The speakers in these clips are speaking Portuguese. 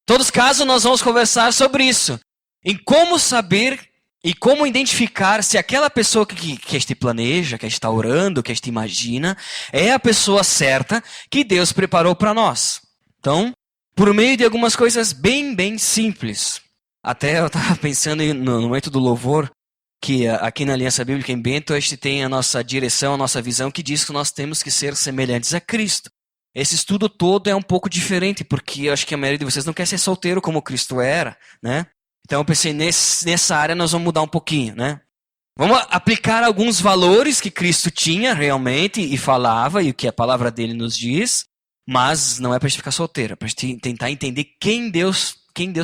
Todos os casos nós vamos conversar sobre isso. Em como saber e como identificar se aquela pessoa que este planeja, que está orando, que este imagina, é a pessoa certa que Deus preparou para nós. Então, por meio de algumas coisas bem simples. Até eu estava pensando no momento do louvor, que aqui na Aliança Bíblica em Bento, a gente tem a nossa direção, a nossa visão, que diz que nós temos que ser semelhantes a Cristo. Esse estudo todo é um pouco diferente, porque eu acho que a maioria de vocês não quer ser solteiro como Cristo era, né? Então eu pensei, nessa área nós vamos mudar um pouquinho, né? Vamos aplicar alguns valores que Cristo tinha realmente e falava, e o que a palavra dele nos diz, mas não é para a gente ficar solteiro, é para a gente tentar entender quem Deus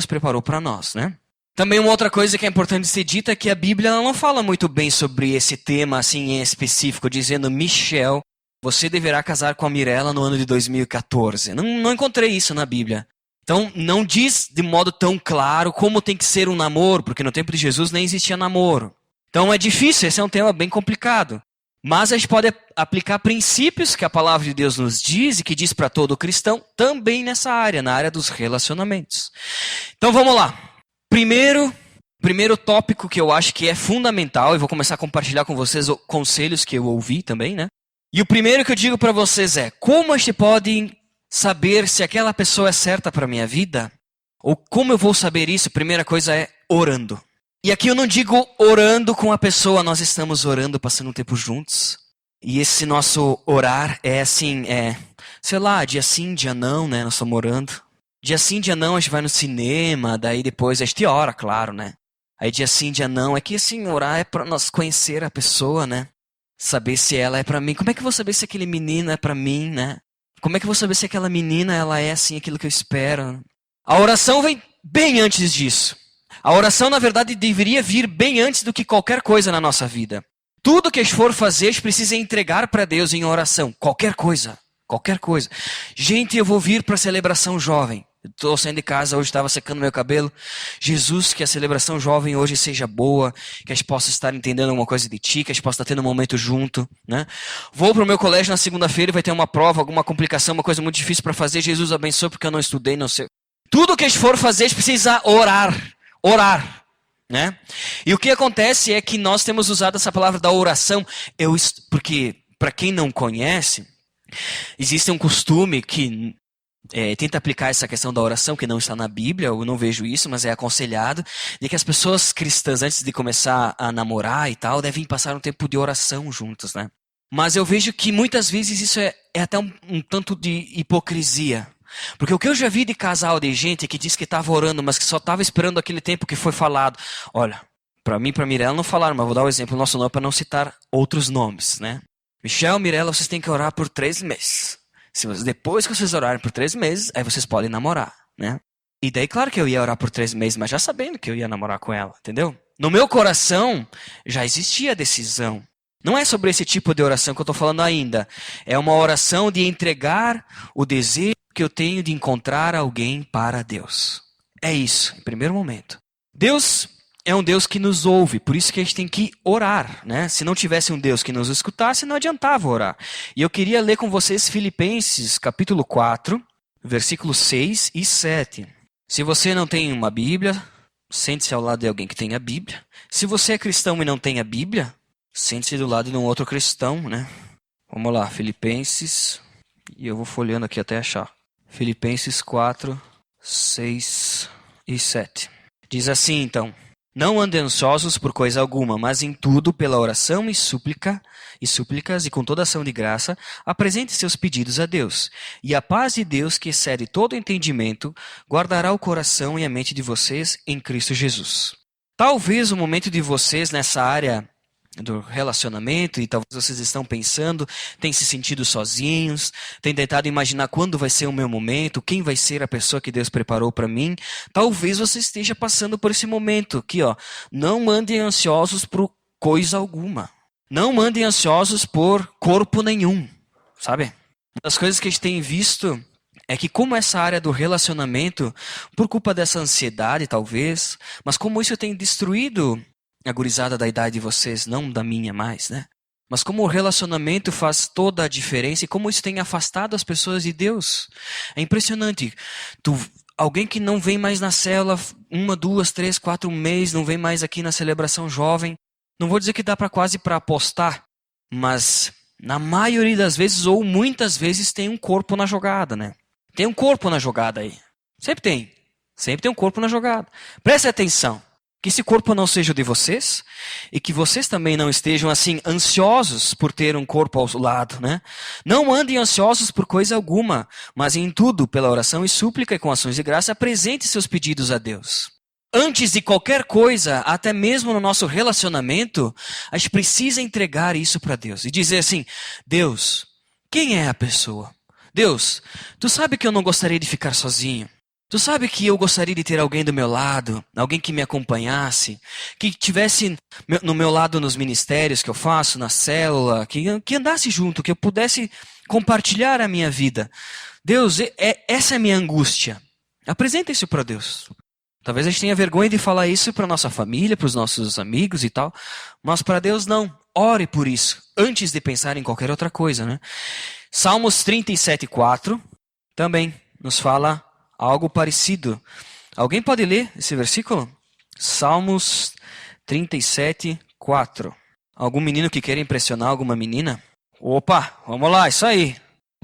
preparou para nós, né? Também uma outra coisa que é importante ser dita é que a Bíblia não fala muito bem sobre esse tema assim em específico, dizendo, Michel, você deverá casar com a Mirella no ano de 2014. Não encontrei isso na Bíblia. Então, não diz de modo tão claro como tem que ser um namoro, porque no tempo de Jesus nem existia namoro. Então, é difícil, esse é um tema bem complicado. Mas a gente pode aplicar princípios que a palavra de Deus nos diz e que diz para todo cristão também nessa área, na área dos relacionamentos. Então, vamos lá. Primeiro tópico que eu acho que é fundamental, e vou começar a compartilhar com vocês conselhos que eu ouvi também, né? E o primeiro que eu digo para vocês é, como a gente pode saber se aquela pessoa é certa para a minha vida? Ou como eu vou saber isso? A primeira coisa é orando. E aqui eu não digo orando com a pessoa, nós estamos orando, passando um tempo juntos. E esse nosso orar é assim, sei lá, dia sim, dia não, né? Nós estamos orando. Dia sim, dia não, a gente vai no cinema, daí depois a gente ora, claro, né? Aí dia sim, dia não, é que assim, orar é para nós conhecer a pessoa, né? Saber se ela é para mim. Como é que eu vou saber se aquele menino é para mim, né? Como é que eu vou saber se aquela menina ela é assim, aquilo que eu espero? A oração vem bem antes disso. A oração, na verdade, deveria vir bem antes do que qualquer coisa na nossa vida. Tudo que a gente for fazer, a gente precisa entregar para Deus em oração. Qualquer coisa. Qualquer coisa. Gente, eu vou vir para a celebração jovem. Estou saindo de casa, hoje estava secando meu cabelo. Jesus, que a celebração jovem hoje seja boa, que a gente possa estar entendendo alguma coisa de ti, que a gente possa estar tendo um momento junto, né? Vou para o meu colégio na segunda-feira e vai ter uma prova, alguma complicação, uma coisa muito difícil para fazer. Jesus abençoe porque eu não estudei, não sei. Tudo que a gente for fazer, a gente precisa orar, né? E o que acontece é que nós temos usado essa palavra da oração, porque para quem não conhece, existe um costume que tenta aplicar essa questão da oração, que não está na Bíblia, eu não vejo isso, mas é aconselhado, de que as pessoas cristãs, antes de começar a namorar e tal, devem passar um tempo de oração juntos, né? Mas eu vejo que muitas vezes isso é até um tanto de hipocrisia. Porque o que eu já vi de casal de gente que diz que estava orando, mas que só estava esperando aquele tempo que foi falado. Olha, para mim e para Mirella não falaram, mas vou dar o exemplo, nosso nome para não citar outros nomes, né? Michel, Mirella, vocês têm que orar por 3 meses. Depois que vocês orarem por 3 meses, aí vocês podem namorar, né? E daí, claro que eu ia orar por 3 meses, mas já sabendo que eu ia namorar com ela, entendeu? No meu coração, já existia a decisão. Não é sobre esse tipo de oração que eu estou falando ainda. É uma oração de entregar o desejo que eu tenho de encontrar alguém para Deus. É isso, em primeiro momento. Deus é um Deus que nos ouve, por isso que a gente tem que orar, né? Se não tivesse um Deus que nos escutasse, não adiantava orar. E eu queria ler com vocês Filipenses, capítulo 4, versículos 6 e 7. Se você não tem uma Bíblia, sente-se ao lado de alguém que tem a Bíblia. Se você é cristão e não tem a Bíblia, sente-se do lado de um outro cristão, né? Vamos lá, Filipenses, e eu vou folheando aqui até achar. Filipenses 4, 6 e 7. Diz assim, então: não andem ansiosos por coisa alguma, mas em tudo, pela oração e súplicas e com toda ação de graça, apresente seus pedidos a Deus. E a paz de Deus, que excede todo entendimento, guardará o coração e a mente de vocês em Cristo Jesus. Talvez o momento de vocês nessa área do relacionamento, e talvez vocês estão pensando, têm se sentido sozinhos, têm tentado imaginar quando vai ser o meu momento, quem vai ser a pessoa que Deus preparou para mim. Talvez você esteja passando por esse momento aqui, ó. Não andem ansiosos por coisa alguma. Não andem ansiosos por corpo nenhum, sabe? Uma das coisas que a gente tem visto é que como essa área do relacionamento, por culpa dessa ansiedade talvez, mas como isso tem destruído a gurizada da idade de vocês, não da minha mais, né? Mas como o relacionamento faz toda a diferença e como isso tem afastado as pessoas de Deus. É impressionante. alguém que não vem mais na célula 1, 2, 3, 4 meses, não vem mais aqui na celebração jovem. Não vou dizer que dá quase para apostar, mas na maioria das vezes, ou muitas vezes, tem um corpo na jogada, né? Tem um corpo na jogada aí. Sempre tem. Sempre tem um corpo na jogada. Preste atenção. Que esse corpo não seja o de vocês e que vocês também não estejam assim ansiosos por ter um corpo ao lado, né? Não andem ansiosos por coisa alguma, mas em tudo, pela oração e súplica e com ações de graça, apresente seus pedidos a Deus. Antes de qualquer coisa, até mesmo no nosso relacionamento, a gente precisa entregar isso para Deus e dizer assim: Deus, quem é a pessoa? Deus, tu sabe que eu não gostaria de ficar sozinho. Tu sabe que eu gostaria de ter alguém do meu lado, alguém que me acompanhasse, que tivesse no meu lado nos ministérios que eu faço, na célula, que andasse junto, que eu pudesse compartilhar a minha vida. Deus, essa é a minha angústia. Apresenta isso para Deus. Talvez a gente tenha vergonha de falar isso para nossa família, para os nossos amigos e tal, mas para Deus não. Ore por isso, antes de pensar em qualquer outra coisa, né? Salmos 37:4 também nos fala algo parecido. Alguém pode ler esse versículo? Salmos 37:4. Algum menino que queira impressionar alguma menina? Opa, vamos lá, isso aí.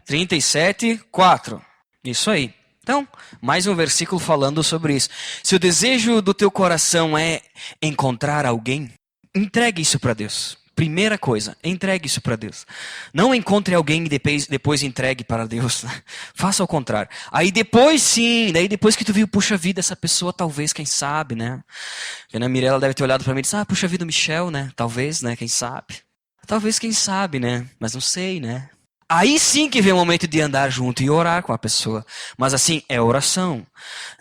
37:4. Isso aí. Então, mais um versículo falando sobre isso. Se o desejo do teu coração é encontrar alguém, entregue isso para Deus. Primeira coisa, entregue isso para Deus. Não encontre alguém e depois entregue para Deus. Faça ao contrário. Aí depois sim, daí depois que tu viu, puxa vida, essa pessoa talvez, quem sabe, né? A Ana Mirella deve ter olhado para mim e disse, puxa vida, o Michel, né? Talvez, né? Quem sabe? Talvez, quem sabe, né? Mas não sei, né? Aí sim que vem o momento de andar junto e orar com a pessoa. Mas assim, é oração.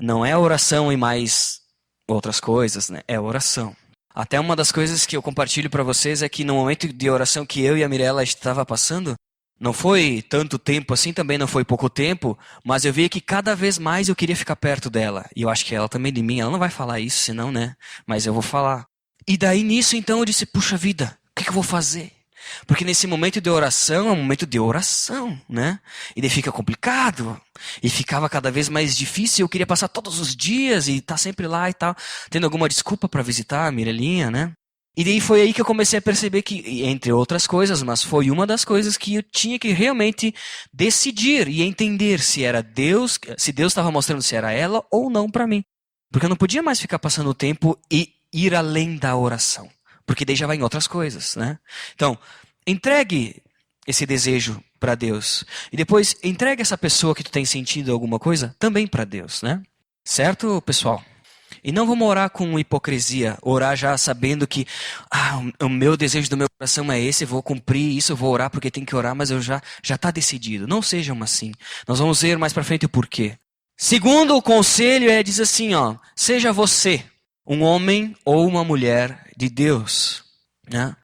Não é oração e mais outras coisas, né? É oração. Até uma das coisas que eu compartilho para vocês é que no momento de oração que eu e a Mirella estava passando, não foi tanto tempo assim, também não foi pouco tempo, mas eu vi que cada vez mais eu queria ficar perto dela. E eu acho que ela também de mim, ela não vai falar isso senão, né? Mas eu vou falar. E daí nisso então eu disse, puxa vida, o que eu vou fazer? Porque nesse momento de oração é um momento de oração, né? E daí fica complicado. E ficava cada vez mais difícil. Eu queria passar todos os dias e estar sempre lá e tal. Tendo alguma desculpa para visitar a Mirelinha, né? E daí foi aí que eu comecei a perceber que, entre outras coisas, mas foi uma das coisas que eu tinha que realmente decidir e entender se era Deus, se Deus estava mostrando se era ela ou não para mim. Porque eu não podia mais ficar passando o tempo e ir além da oração. Porque daí já vai em outras coisas, né? Então, entregue esse desejo para Deus. E depois, entregue essa pessoa que tu tem sentido alguma coisa também para Deus, né? Certo, pessoal? E não vamos orar com hipocrisia. Orar já sabendo que, o meu desejo do meu coração é esse, eu vou cumprir isso, eu vou orar porque tem que orar, mas eu já está decidido. Não sejam assim. Nós vamos ver mais para frente o porquê. Segundo o conselho diz assim, seja você um homem ou uma mulher de Deus, né?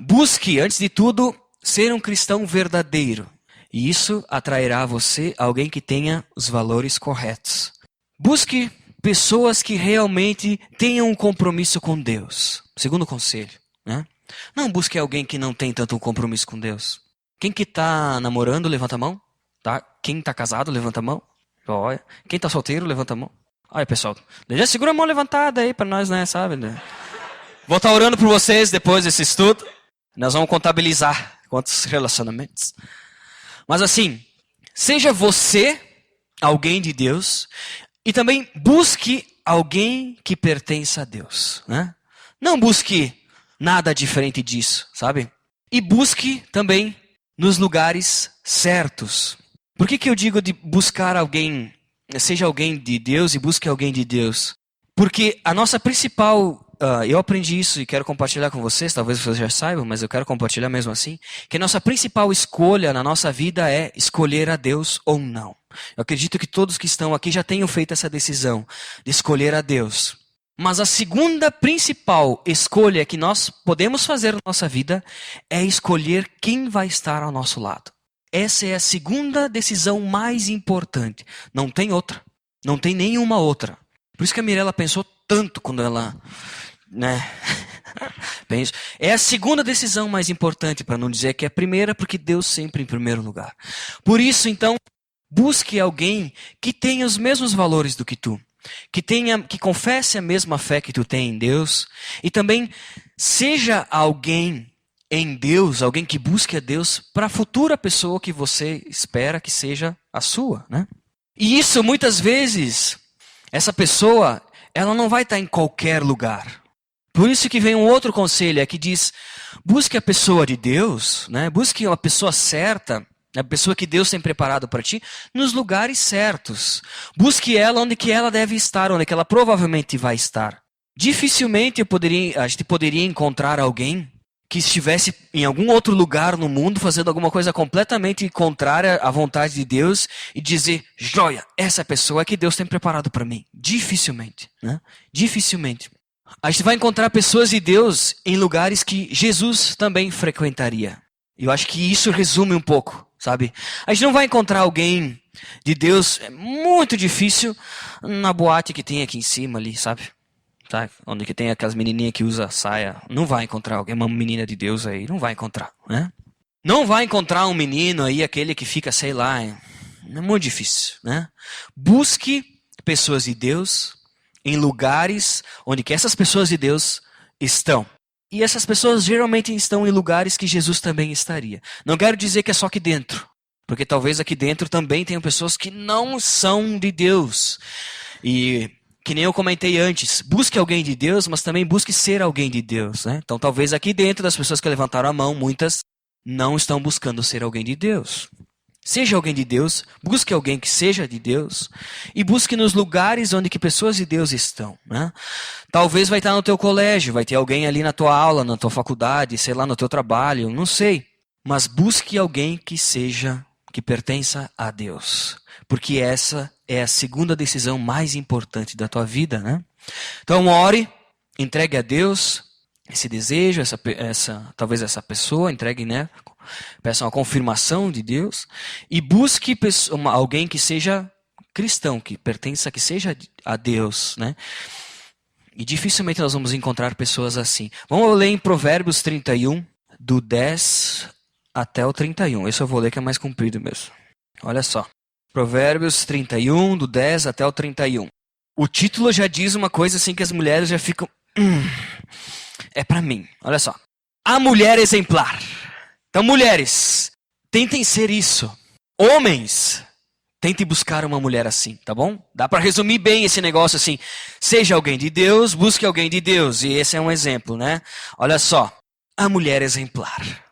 Busque, antes de tudo, ser um cristão verdadeiro. E isso atrairá a você alguém que tenha os valores corretos. Busque pessoas que realmente tenham um compromisso com Deus. Segundo conselho, né? Não busque alguém que não tem tanto um compromisso com Deus. Quem que está namorando, levanta a mão. Tá? Quem está casado, levanta a mão. Olha. Quem está solteiro, levanta a mão. Olha, pessoal, já segura a mão levantada aí para nós, né, sabe? Vou estar orando por vocês depois desse estudo. Nós vamos contabilizar quantos relacionamentos. Mas assim, seja você alguém de Deus e também busque alguém que pertença a Deus, né? Não busque nada diferente disso, sabe? E busque também nos lugares certos. Por que eu digo de buscar alguém? Seja alguém de Deus e busque alguém de Deus. Porque a nossa principal... eu aprendi isso e quero compartilhar com vocês. Talvez vocês já saibam, mas eu quero compartilhar mesmo assim. Que a nossa principal escolha na nossa vida é escolher a Deus ou não. Eu acredito que todos que estão aqui já tenham feito essa decisão de escolher a Deus. Mas a segunda principal escolha que nós podemos fazer na nossa vida é escolher quem vai estar ao nosso lado. Essa é a segunda decisão mais importante. Não tem outra. Não tem nenhuma outra. Por isso que a Mirella pensou tanto quando ela... né? É a segunda decisão mais importante, para não dizer que é a primeira, porque Deus sempre em primeiro lugar. Por isso, então, Busque alguém que tenha os mesmos valores do que tu, que confesse a mesma fé que tu tem em Deus, e também seja alguém em Deus, alguém que busque a Deus para a futura pessoa que você espera que seja a sua, né? E isso muitas vezes, essa pessoa, ela não vai estar em qualquer lugar. Por isso que vem um outro conselho, que diz, busque a pessoa de Deus, né? Busque uma pessoa certa, a pessoa que Deus tem preparado para ti, nos lugares certos. Busque ela onde que ela deve estar, onde que ela provavelmente vai estar. Dificilmente a gente poderia encontrar alguém que estivesse em algum outro lugar no mundo fazendo alguma coisa completamente contrária à vontade de Deus e dizer, joia, essa pessoa é que Deus tem preparado para mim. Dificilmente, né? Dificilmente. A gente vai encontrar pessoas de Deus em lugares que Jesus também frequentaria. E eu acho que isso resume um pouco, sabe? A gente não vai encontrar alguém de Deus, é muito difícil, na boate que tem aqui em cima ali, sabe? Tá? Onde que tem aquelas menininhas que usam saia. Não vai encontrar alguém, uma menina de Deus aí, não vai encontrar, né? Não vai encontrar um menino aí, aquele que fica, sei lá, é muito difícil, né? Busque pessoas de Deus em lugares onde que essas pessoas de Deus estão. E essas pessoas geralmente estão em lugares que Jesus também estaria. Não quero dizer que é só aqui dentro, porque talvez aqui dentro também tenham pessoas que não são de Deus. E que nem eu comentei antes, busque alguém de Deus, mas também busque ser alguém de Deus, né? Então talvez aqui dentro das pessoas que levantaram a mão, muitas não estão buscando ser alguém de Deus. Seja alguém de Deus, busque alguém que seja de Deus e busque nos lugares onde que pessoas de Deus estão, né? Talvez vai estar no teu colégio, vai ter alguém ali na tua aula, na tua faculdade, sei lá, no teu trabalho, não sei. Mas busque alguém que pertença a Deus. Porque essa é a segunda decisão mais importante da tua vida, né? Então ore, entregue a Deus esse desejo, talvez essa pessoa, entregue, né? Peça uma confirmação de Deus e busque alguém que seja cristão, que pertença, que seja a Deus, né? E dificilmente nós vamos encontrar pessoas assim. Vamos ler em Provérbios 31, do 10 até o 31. Esse eu vou ler que é mais comprido mesmo. Olha só. Provérbios 31, do 10 até o 31. O título já diz uma coisa assim que as mulheres já ficam... é pra mim. Olha só. A mulher exemplar. Então, mulheres, tentem ser isso. Homens, tentem buscar uma mulher assim, tá bom? Dá pra resumir bem esse negócio assim. Seja alguém de Deus, busque alguém de Deus. E esse é um exemplo, né? Olha só. A mulher exemplar.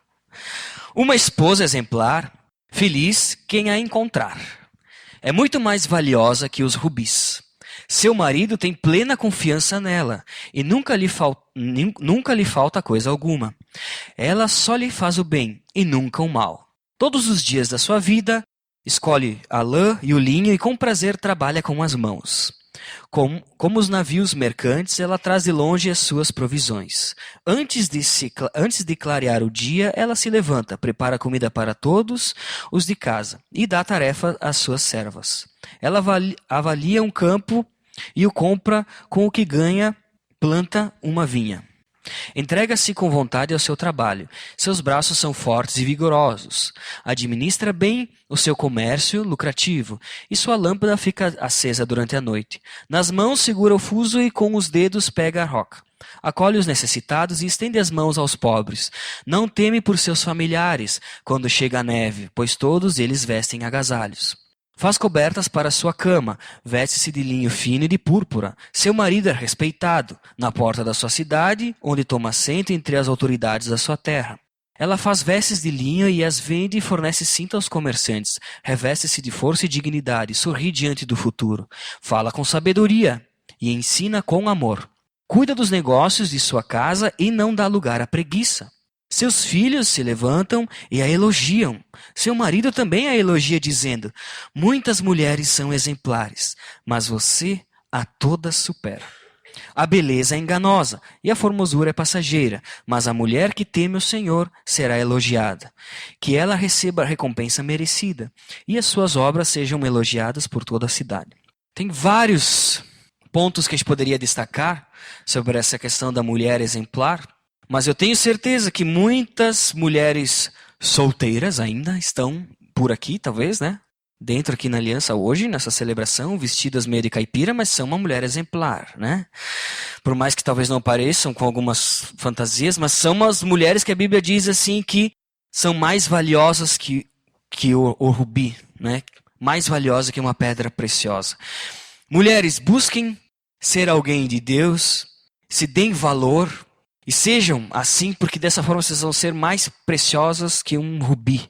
Uma esposa exemplar, feliz quem a encontrar. É muito mais valiosa que os rubis. Seu marido tem plena confiança nela e nunca lhe falta coisa alguma. Ela só lhe faz o bem e nunca o mal. Todos os dias da sua vida, escolhe a lã e o linho e com prazer trabalha com as mãos. Como os navios mercantes, ela traz de longe as suas provisões. Antes de clarear o dia, ela se levanta, prepara comida para todos os de casa e dá tarefa às suas servas. Ela avalia um campo e o compra com o que ganha, planta uma vinha. Entrega-se com vontade ao seu trabalho. Seus braços são fortes e vigorosos. Administra bem o seu comércio lucrativo e sua lâmpada fica acesa durante a noite. Nas mãos segura o fuso e com os dedos pega a roca. Acolhe os necessitados e estende as mãos aos pobres. Não teme por seus familiares quando chega a neve, pois todos eles vestem agasalhos. Faz cobertas para sua cama, veste-se de linho fino e de púrpura. Seu marido é respeitado, na porta da sua cidade, onde toma assento entre as autoridades da sua terra. Ela faz vestes de linho e as vende e fornece cinta aos comerciantes. Reveste-se de força e dignidade, sorri diante do futuro. Fala com sabedoria e ensina com amor. Cuida dos negócios de sua casa e não dá lugar à preguiça. Seus filhos se levantam e a elogiam. Seu marido também a elogia, dizendo: muitas mulheres são exemplares, mas você a todas supera. A beleza é enganosa e a formosura é passageira, mas a mulher que teme o Senhor será elogiada. Que ela receba a recompensa merecida e as suas obras sejam elogiadas por toda a cidade. Tem vários pontos que a gente poderia destacar sobre essa questão da mulher exemplar. Mas eu tenho certeza que muitas mulheres solteiras ainda estão por aqui, talvez, né? dentro aqui na aliança hoje, nessa celebração, vestidas meio de caipira, mas são uma mulher exemplar, né? Por mais que talvez não pareçam com algumas fantasias, mas são umas mulheres que a Bíblia diz assim que são mais valiosas que o rubi, né? Mais valiosa que uma pedra preciosa. Mulheres, busquem ser alguém de Deus, se deem valor e sejam assim, porque dessa forma vocês vão ser mais preciosas que um rubi.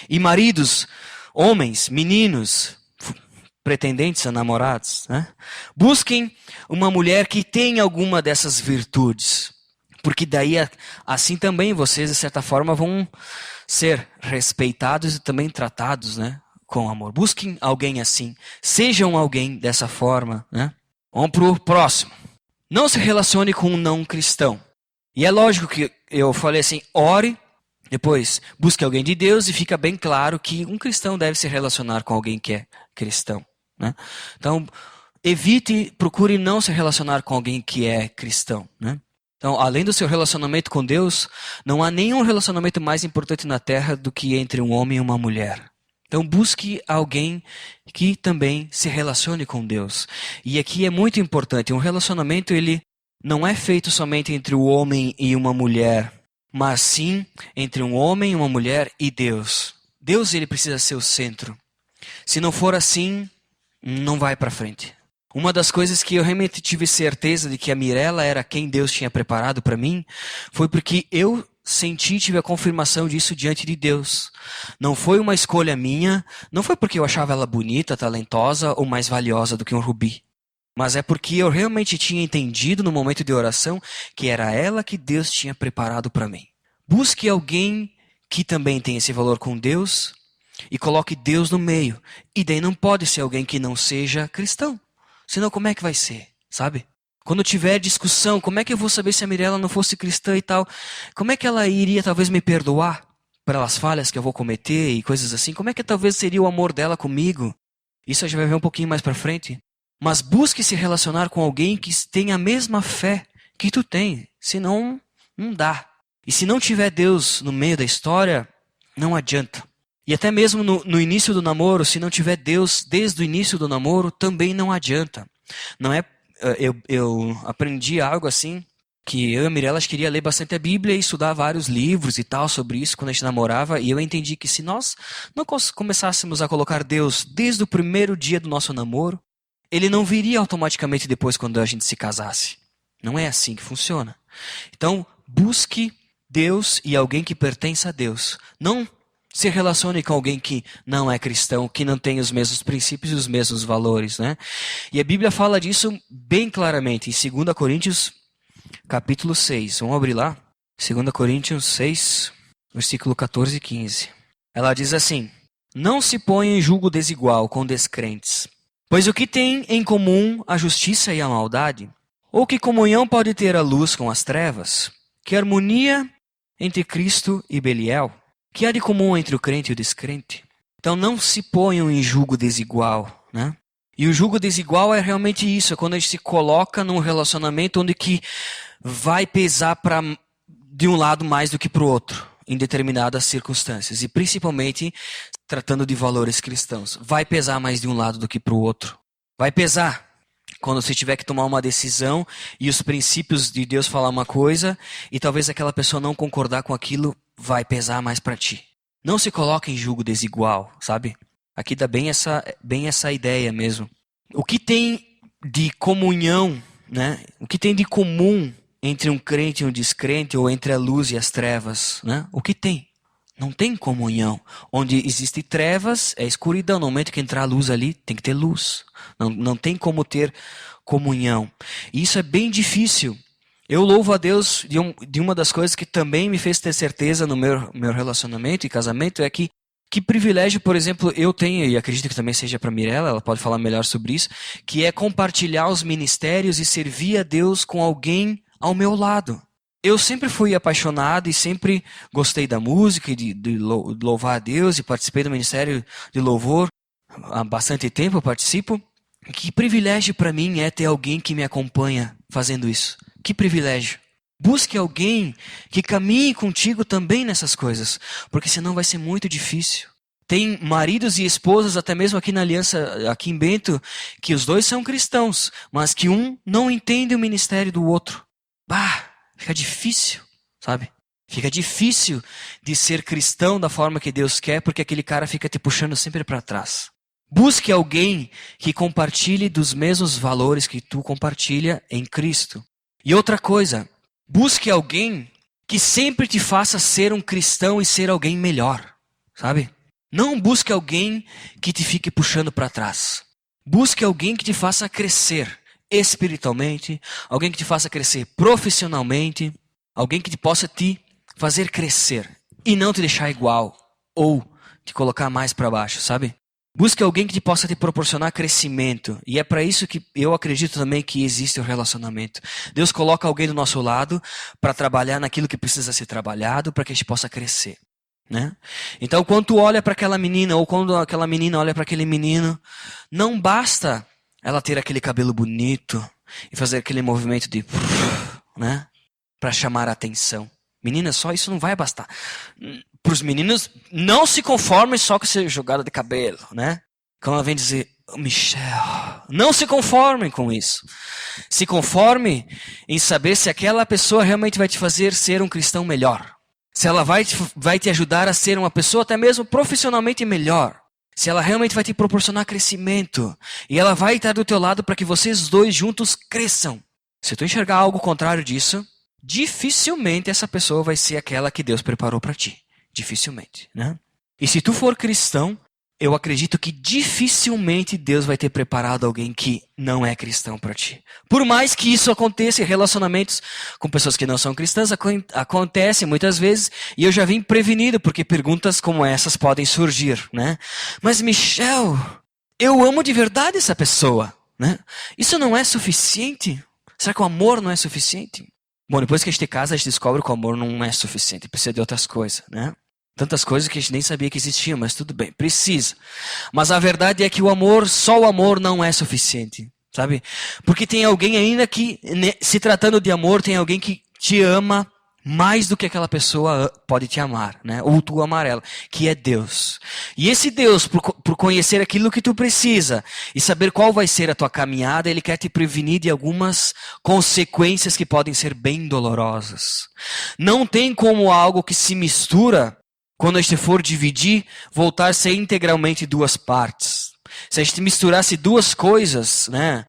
E maridos, homens, meninos, pretendentes a namorados, né? Busquem uma mulher que tenha alguma dessas virtudes, porque daí assim também vocês de certa forma vão ser respeitados e também tratados, né, com amor. Busquem alguém assim, sejam alguém dessa forma, né? Vamos pro próximo. Não se relacione com um não cristão. E é lógico que eu falei assim, ore, depois busque alguém de Deus e fica bem claro que um cristão deve se relacionar com alguém que é cristão, né? Então, procure não se relacionar com alguém que é cristão, né? Então, além do seu relacionamento com Deus, não há nenhum relacionamento mais importante na terra do que entre um homem e uma mulher. Então, busque alguém que também se relacione com Deus. E aqui é muito importante, um relacionamento ele não é feito somente entre o homem e uma mulher, mas sim entre um homem, uma mulher e Deus. Deus ele precisa ser o centro. Se não for assim, não vai para frente. Uma das coisas que eu realmente tive certeza de que a Mirella era quem Deus tinha preparado para mim, foi porque eu tive a confirmação disso diante de Deus. Não foi uma escolha minha, não foi porque eu achava ela bonita, talentosa ou mais valiosa do que um rubi. Mas é porque eu realmente tinha entendido no momento de oração que era ela que Deus tinha preparado para mim. Busque alguém que também tenha esse valor com Deus e coloque Deus no meio. E daí não pode ser alguém que não seja cristão. Senão como é que vai ser, sabe? Quando tiver discussão, como é que eu vou saber se a Mirella não fosse cristã e tal? Como é que ela iria talvez me perdoar pelas falhas que eu vou cometer e coisas assim? Como é que talvez seria o amor dela comigo? Isso a gente vai ver um pouquinho mais pra frente. Mas busque se relacionar com alguém que tenha a mesma fé que tu tem. Senão, não dá. E se não tiver Deus no meio da história, não adianta. E até mesmo no início do namoro, se não tiver Deus desde o início do namoro, também não adianta. Não é, eu aprendi algo assim, que eu e a Mirella queria ler bastante a Bíblia e estudar vários livros e tal sobre isso quando a gente namorava. E eu entendi que se nós não começássemos a colocar Deus desde o primeiro dia do nosso namoro, ele não viria automaticamente depois quando a gente se casasse. Não é assim que funciona. Então, busque Deus e alguém que pertence a Deus. Não se relacione com alguém que não é cristão, que não tem os mesmos princípios e os mesmos valores, né? E a Bíblia fala disso bem claramente em 2 Coríntios, capítulo 6. Vamos abrir lá? 2 Coríntios 6, versículo 14 e 15. Ela diz assim: não se ponha em julgo desigual com descrentes, pois o que tem em comum a justiça e a maldade? Ou que comunhão pode ter a luz com as trevas? Que harmonia entre Cristo e Belial? Que há de comum entre o crente e o descrente? Então não se ponham em julgo desigual, né? E o julgo desigual é realmente isso, é quando a gente se coloca num relacionamento onde que vai pesar de um lado mais do que para o outro, em determinadas circunstâncias. E principalmente tratando de valores cristãos. Vai pesar mais de um lado do que para o outro. Vai pesar quando você tiver que tomar uma decisão e os princípios de Deus falar uma coisa e talvez aquela pessoa não concordar com aquilo, vai pesar mais para ti. Não se coloque em julgo desigual, sabe? Aqui dá bem essa ideia mesmo. O que tem de comunhão, né? O que tem de comum entre um crente e um descrente, ou entre a luz e as trevas, né? O que tem? Não tem comunhão. Onde existe trevas, é escuridão. No momento que entrar a luz ali, tem que ter luz. Não tem como ter comunhão. E isso é bem difícil. Eu louvo a Deus de uma das coisas que também me fez ter certeza no meu relacionamento e casamento é que privilégio, por exemplo, eu tenho, e acredito que também seja para Mirella, ela pode falar melhor sobre isso, que é compartilhar os ministérios e servir a Deus com alguém ao meu lado. Eu sempre fui apaixonado e sempre gostei da música e de louvar a Deus e participei do ministério de louvor. Há bastante tempo eu participo. Que privilégio para mim é ter alguém que me acompanha fazendo isso. Que privilégio. Busque alguém que caminhe contigo também nessas coisas, porque senão vai ser muito difícil. Tem maridos e esposas, até mesmo aqui na Aliança, aqui em Bento, que os dois são cristãos, mas que um não entende o ministério do outro. Fica difícil, sabe? Fica difícil de ser cristão da forma que Deus quer, porque aquele cara fica te puxando sempre para trás. Busque alguém que compartilhe dos mesmos valores que tu compartilha em Cristo. E outra coisa, busque alguém que sempre te faça ser um cristão e ser alguém melhor, sabe? Não busque alguém que te fique puxando para trás. Busque alguém que te faça crescer espiritualmente, alguém que te faça crescer profissionalmente, alguém que possa te fazer crescer e não te deixar igual ou te colocar mais para baixo, sabe? Busque alguém que possa te proporcionar crescimento. E é para isso que eu acredito também que existe o relacionamento. Deus coloca alguém do nosso lado para trabalhar naquilo que precisa ser trabalhado para que a gente possa crescer, né? Então, quando tu olha para aquela menina ou quando aquela menina olha para aquele menino, não basta ela ter aquele cabelo bonito e fazer aquele movimento de, né, para chamar a atenção. Meninas, só isso não vai bastar. Para os meninos, não se conformem só com essa jogada de cabelo, né? Quando ela vem dizer, Michelle, não se conformem com isso. Se conforme em saber se aquela pessoa realmente vai te fazer ser um cristão melhor. Se ela vai te ajudar a ser uma pessoa até mesmo profissionalmente melhor. Se ela realmente vai te proporcionar crescimento. E ela vai estar do teu lado para que vocês dois juntos cresçam. Se tu enxergar algo contrário disso, dificilmente essa pessoa vai ser aquela que Deus preparou para ti. Dificilmente, né? E se tu for cristão, eu acredito que dificilmente Deus vai ter preparado alguém que não é cristão para ti. Por mais que isso aconteça em relacionamentos com pessoas que não são cristãs, acontece muitas vezes, e eu já vim prevenido, porque perguntas como essas podem surgir, né? Mas Michelle, eu amo de verdade essa pessoa, né? Isso não é suficiente? Será que o amor não é suficiente? Bom, depois que a gente casa, a gente descobre que o amor não é suficiente, precisa de outras coisas, né? Tantas coisas que a gente nem sabia que existiam, mas tudo bem, precisa. Mas a verdade é que o amor, só o amor não é suficiente, sabe? Porque tem alguém ainda que, se tratando de amor, tem alguém que te ama mais do que aquela pessoa pode te amar, né? Ou tu amar ela, que é Deus. E esse Deus, por conhecer aquilo que tu precisa e saber qual vai ser a tua caminhada, Ele quer te prevenir de algumas consequências que podem ser bem dolorosas. Não tem como algo que se mistura, quando a gente for dividir, voltar a ser integralmente duas partes. Se a gente misturasse duas coisas, né?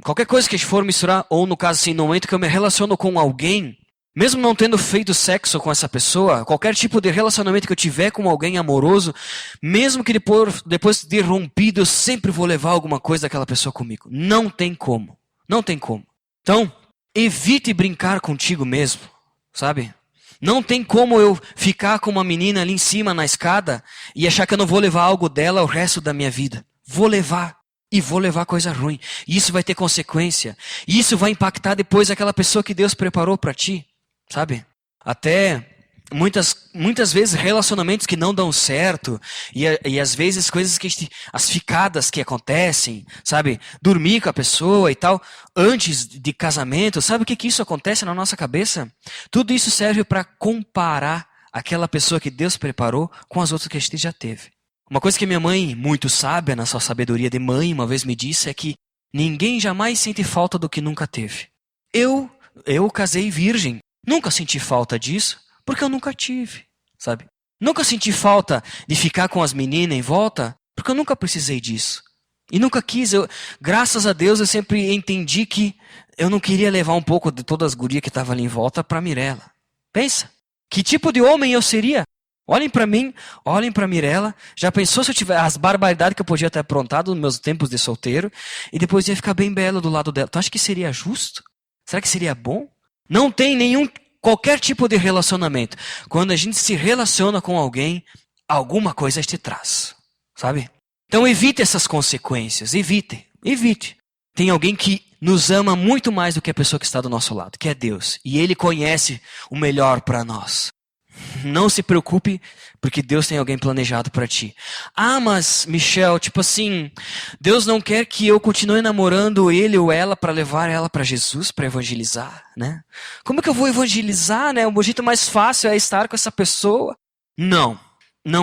Qualquer coisa que a gente for misturar, ou no caso assim, no momento que eu me relaciono com alguém, mesmo não tendo feito sexo com essa pessoa, qualquer tipo de relacionamento que eu tiver com alguém amoroso, mesmo que depois de rompido, eu sempre vou levar alguma coisa daquela pessoa comigo. Não tem como. Não tem como. Então, evite brincar contigo mesmo, sabe? Não tem como eu ficar com uma menina ali em cima na escada e achar que eu não vou levar algo dela o resto da minha vida. Vou levar. E vou levar coisa ruim. E isso vai ter consequência. E isso vai impactar depois aquela pessoa que Deus preparou para ti. Sabe? Até muitas vezes relacionamentos que não dão certo e às vezes coisas que as ficadas que acontecem, sabe? Dormir com a pessoa e tal antes de casamento, sabe o que isso acontece na nossa cabeça? Tudo isso serve para comparar aquela pessoa que Deus preparou com as outras que a gente já teve. Uma coisa que minha mãe, muito sábia na sua sabedoria de mãe, uma vez me disse é que ninguém jamais sente falta do que nunca teve. Eu casei virgem. Nunca senti falta disso, porque eu nunca tive, sabe? Nunca senti falta de ficar com as meninas em volta, porque eu nunca precisei disso. E nunca quis, graças a Deus eu sempre entendi que eu não queria levar um pouco de todas as gurias que estavam ali em volta para Mirella. Pensa, que tipo de homem eu seria? Olhem para mim, olhem para Mirella. Já pensou se eu tiver as barbaridades que eu podia ter aprontado nos meus tempos de solteiro e depois ia ficar bem belo do lado dela? Tu acha que seria justo? Será que seria bom? Não tem qualquer tipo de relacionamento. Quando a gente se relaciona com alguém, alguma coisa te traz, sabe? Então evite essas consequências, evite. Tem alguém que nos ama muito mais do que a pessoa que está do nosso lado, que é Deus. E Ele conhece o melhor para nós. Não se preocupe, porque Deus tem alguém planejado para ti. Ah, mas, Michelle, tipo assim, Deus não quer que eu continue namorando ele ou ela para levar ela para Jesus, para evangelizar, né? Como é que eu vou evangelizar, né? O jeito mais fácil é estar com essa pessoa. Não